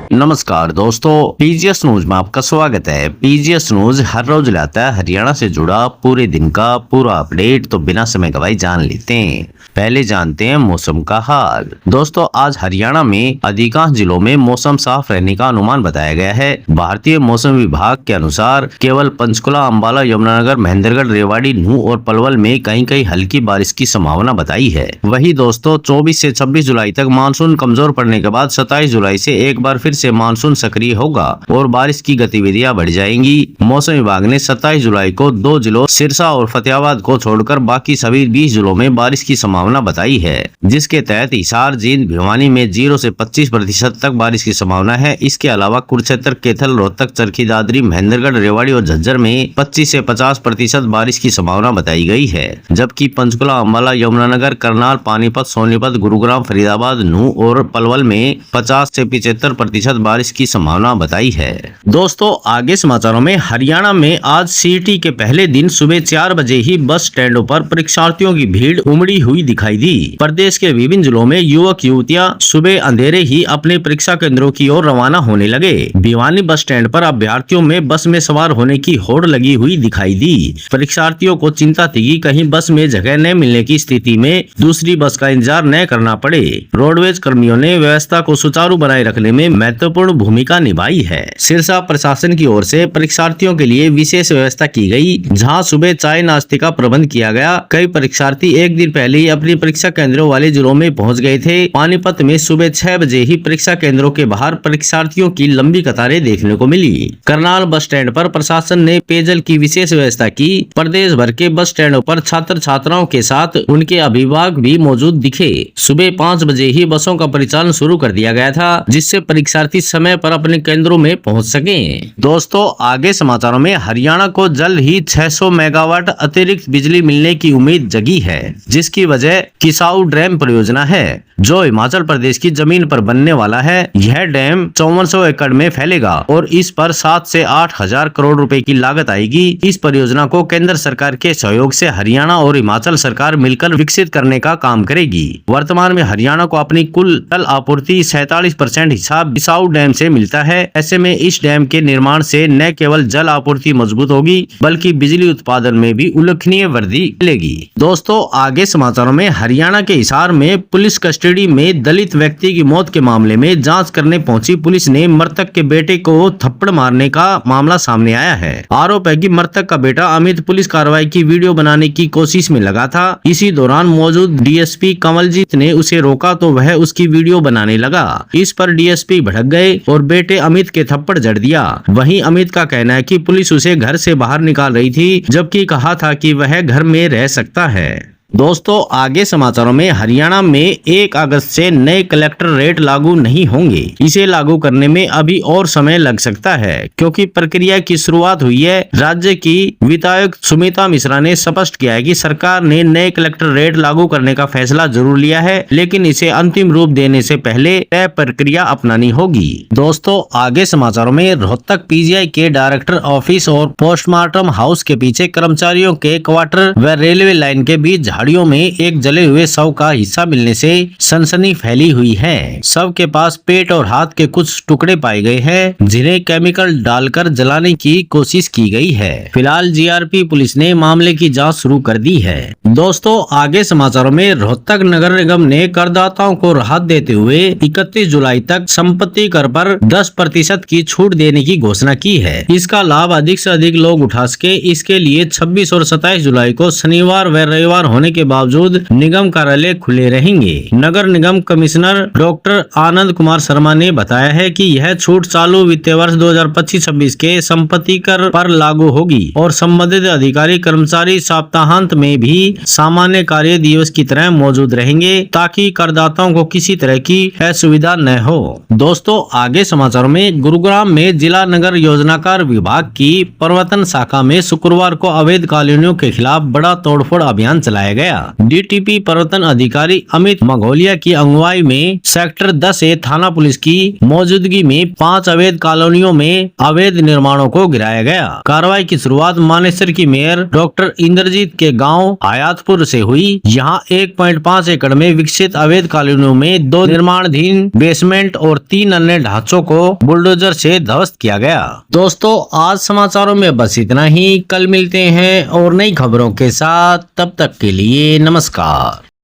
नमस्कार दोस्तों, PGS news में आपका स्वागत है। पीजीएस न्यूज हर रोज लाता है हरियाणा से जुड़ा पूरे दिन का पूरा अपडेट। तो बिना समय गवाए जान लेते हैं। पहले जानते हैं मौसम का हाल। दोस्तों, आज हरियाणा में अधिकांश जिलों में मौसम साफ रहने का अनुमान बताया गया है। भारतीय मौसम विभाग के अनुसार केवल पंचकुला, अंबाला, यमुनानगर, महेंद्रगढ़, रेवाड़ी, नूंह और पलवल में कहीं कहीं हल्की बारिश की संभावना बताई है। वही दोस्तों, 24 से 26 जुलाई तक मानसून कमजोर पड़ने के बाद 27 जुलाई से एक बार फिर से मानसून सक्रिय होगा और बारिश की गतिविधियां बढ़ जाएंगी। मौसम विभाग ने 27 जुलाई को 2 जिलों सिरसा और फतेहाबाद को छोड़कर बाकी सभी 20 जिलों में बारिश की संभावना बताई है, जिसके तहत हिसार, जींद, भिवानी में 0 से 25% तक बारिश की संभावना है। इसके अलावा कुरुक्षेत्र, कैथल, रोहतक, चरखी दादरी, महेंद्रगढ़, रेवाड़ी और झज्जर में 25 से 50% बारिश की संभावना बताई गई है। जबकि पंचकुला, अंबाला, यमुनानगर, करनाल, पानीपत, सोनीपत, गुरुग्राम, फरीदाबाद, नूंह और पलवल में 50 से 75% बारिश की संभावना बताई है। दोस्तों, आगे समाचारों में हरियाणा में आज सीईटी के पहले दिन सुबह 4 बजे ही बस स्टैंडों पर परीक्षार्थियों की भीड़ उमड़ी हुई दिखाई दी। प्रदेश के विभिन्न जिलों में युवक युवतियां सुबह अंधेरे ही अपने परीक्षा केंद्रों की ओर रवाना होने लगे। भिवानी बस स्टैंड पर अभ्यर्थियों में बस में सवार होने की होड़ लगी हुई दिखाई दी। परीक्षार्थियों को चिंता थी कि कहीं बस में जगह न मिलने की स्थिति में दूसरी बस का इंतजार न करना पड़े। रोडवेज कर्मियों ने व्यवस्था को सुचारू बनाए रखने में महत्वपूर्ण भूमिका निभाई है। सिरसा प्रशासन की ओर से परीक्षार्थियों के लिए विशेष व्यवस्था की गई, जहां सुबह चाय नाश्ते का प्रबंध किया गया। कई परीक्षार्थी एक दिन पहले ही अपनी परीक्षा केंद्रों वाले जिलों में पहुंच गए थे। पानीपत में सुबह 6 बजे ही परीक्षा केंद्रों के बाहर परीक्षार्थियों की लंबी कतारें देखने को मिली। करनाल बस स्टैंड पर प्रशासन ने पेयजल की विशेष व्यवस्था की। प्रदेश भर के बस स्टैंडों पर छात्र छात्राओं के साथ उनके अभिभावक भी मौजूद दिखे। सुबह 5 बजे ही बसों का परिचालन शुरू कर दिया गया था, जिससे परीक्षार्थी समय पर अपने केंद्रों में पहुंच सके। दोस्तों, आगे समाचारों में हरियाणा को जल्द ही 600 मेगावाट अतिरिक्त बिजली मिलने की उम्मीद जगी है, जिसकी वजह किसाऊ डैम परियोजना है, जो हिमाचल प्रदेश की जमीन पर बनने वाला है। यह डैम 5400 एकड़ में फैलेगा और इस पर 7 से 8 हजार करोड़ रुपए की लागत आएगी। इस परियोजना को केंद्र सरकार के सहयोग से हरियाणा और हिमाचल सरकार मिलकर विकसित करने का काम करेगी। वर्तमान में हरियाणा को अपनी कुल जल आपूर्ति 47% हिस्सा किसाऊ डैम से मिलता है। ऐसे में इस डैम के निर्माण से न केवल जल आपूर्ति मजबूत होगी, बल्कि बिजली उत्पादन में भी उल्लेखनीय वृद्धि मिलेगी। दोस्तों, आगे समाचारों में हरियाणा के हिसार में पुलिस कस्टडी में दलित व्यक्ति की मौत के मामले में जांच करने पहुंची पुलिस ने मृतक के बेटे को थप्पड़ मारने का मामला सामने आया है। आरोप है कि मृतक का बेटा अमित पुलिस कार्रवाई की वीडियो बनाने की कोशिश में लगा था। इसी दौरान मौजूद डीएसपी कमलजीत ने उसे रोका तो वह उसकी वीडियो बनाने लगा। इस पर डीएसपी भड़क गए और बेटे अमित के थप्पड़ जड़ दिया। वहीं अमित का कहना है कि पुलिस उसे घर से बाहर निकाल रही थी, जबकि कहा था कि वह घर में रह सकता है। दोस्तों, आगे समाचारों में हरियाणा में 1 अगस्त से नए कलेक्टर रेट लागू नहीं होंगे। इसे लागू करने में अभी और समय लग सकता है, क्योंकि प्रक्रिया की शुरुआत हुई है। राज्य की वित्तायुक्त सुमिता मिश्रा ने स्पष्ट किया है कि सरकार ने नए कलेक्टर रेट लागू करने का फैसला जरूर लिया है, लेकिन इसे अंतिम रूप देने से पहले तय प्रक्रिया अपनानी होगी। दोस्तों, आगे समाचारों में रोहतक पीजीआई के डायरेक्टर ऑफिस और पोस्टमार्टम हाउस के पीछे कर्मचारियों के क्वार्टर व रेलवे लाइन के बीच झाड़ियों में एक जले हुए शव का हिस्सा मिलने से सनसनी फैली हुई है। शव के पास पेट और हाथ के कुछ टुकड़े पाए गए हैं, जिन्हें केमिकल डालकर जलाने की कोशिश की गई है। फिलहाल जीआरपी पुलिस ने मामले की जांच शुरू कर दी है। दोस्तों, आगे समाचारों में रोहतक नगर निगम ने करदाताओं को राहत देते हुए 31 जुलाई तक संपत्ति कर पर 10% की छूट देने की घोषणा की है। इसका लाभ अधिक से अधिक लोग उठा सके, इसके लिए 26 और 27 जुलाई को शनिवार व रविवार होने के बावजूद निगम कार्यालय खुले रहेंगे। नगर निगम कमिश्नर डॉक्टर आनंद कुमार शर्मा ने बताया है कि यह छूट चालू वित्तीय वर्ष 2025-26 के संपत्ति कर पर लागू होगी और संबंधित अधिकारी कर्मचारी सप्ताहांत में भी सामान्य कार्य दिवस की तरह मौजूद रहेंगे, ताकि करदाताओं को किसी तरह की असुविधा न हो। दोस्तों, आगे समाचारों में गुरुग्राम में जिला नगर योजनाकार विभाग की प्रवर्तन शाखा में शुक्रवार को अवैध कॉलोनियों के खिलाफ बड़ा तोड़फोड़ अभियान चलाया गया। डीटीपी प्रवर्तन अधिकारी अमित मघोलिया की अगुवाई में सेक्टर 10A थाना पुलिस की मौजूदगी में 5 अवैध कॉलोनियों में अवैध निर्माणों को गिराया गया। कार्रवाई की शुरुआत मानेसर की मेयर डॉक्टर इंद्रजीत के गांव हयातपुर से हुई। यहां 1.5 एकड़ में विकसित अवैध कॉलोनियों में 2 निर्माणाधीन बेसमेंट और 3 अन्य ढांचों को बुलडोजर से ध्वस्त किया गया। दोस्तों, आज समाचारों में बस इतना ही। कल मिलते हैं और नई खबरों के साथ। तब तक के लिए नमस्कार।